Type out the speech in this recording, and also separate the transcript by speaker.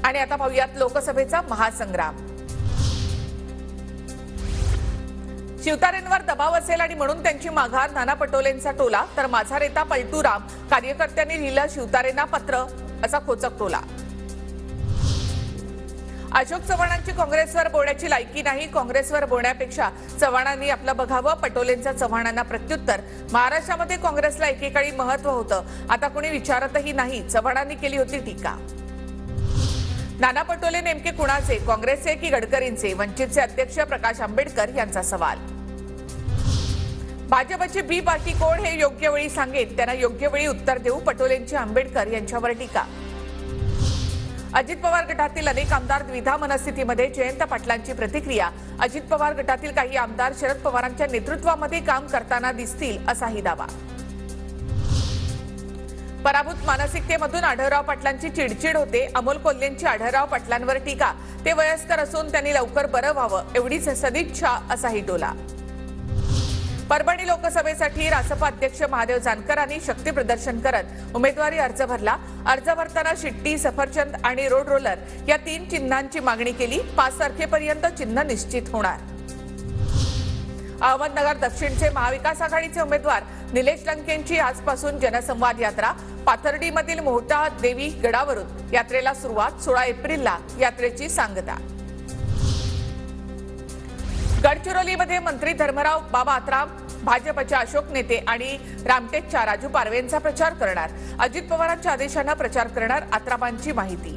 Speaker 1: आणि आता पाहूयात लोकसभेचा महासंग्राम। शिवतारेंवर दबाव असेल आणि म्हणून त्यांची माघार नाना पटोलेंचा टोला, तर माझा नेता पलटू राम कार्यकर्त्यांनी लिहिलं शिवतारेंना पत्र, असा खोचक टोला। अशोक चव्हाणांची काँग्रेसवर बोलण्याची लायकी नाही, काँग्रेसवर बोलण्यापेक्षा चव्हाणांनी आपलं बघावं, पटोलेंचं चव्हाणांना प्रत्युत्तर। महाराष्ट्रामध्ये काँग्रेसला एकेकाळी महत्त्व होतं, आता कोणी विचारतही नाही, चव्हाणांनी केली होती टीका। नाना पटोले नेमके कुणाचे, काँग्रेसचे की गडकरींचे? वंचितचे अध्यक्ष प्रकाश आंबेडकर यांचा सवाल। भाजपची बी पार्टी कोण हे योग्य वेळी सांगेन, त्यांना योग्य वेळी उत्तर देऊ, पटोलेंची आंबेडकर यांच्यावर टीका। अजित पवार गटातील अनेक आमदार द्विधा मनस्थितीमध्ये, जयंत पाटलांची प्रतिक्रिया। अजित पवार गटातील काही आमदार शरद पवारांच्या नेतृत्वामध्ये काम करताना दिसतील, असाही दावा। पराभूत मानसिकतेमधून आढळराव पाटलांची चिडचिड होते, अमोल कोल्हेंची आढळराव पाटलांवर टीका। ते वयस्कर असून त्यांनी लवकर बरं व्हावं एवढीच सदिच्छा, असाही टोला। परभणी लोकसभेसाठी रासपा अध्यक्ष महादेव जानकरांनी शक्ती प्रदर्शन करत उमेदवारी अर्ज भरला। अर्ज भरताना शिट्टी, सफरचंद आणि रोड रोलर या 3 चिन्हांची मागणी केली। 5 तारखेपर्यंत चिन्ह निश्चित होणार। अहमदनगर दक्षिणचे महाविकास आघाडीचे उमेदवार निलेश लंकेंची आजपासून जनसंवाद यात्रा। पाथर्डीमधील मोहटा देवी गडावरून यात्रेला सुरुवात, 16 एप्रिलला यात्रेची सांगता। गडचिरोलीमध्ये मंत्री धर्मराव बाबा आत्राम, भाजपचे अशोक नेते आणि रामटेकच्या राजू पारवेंचा प्रचार करणार। अजित पवारांच्या आदेशाने प्रचार करणार, आत्रामांची माहिती।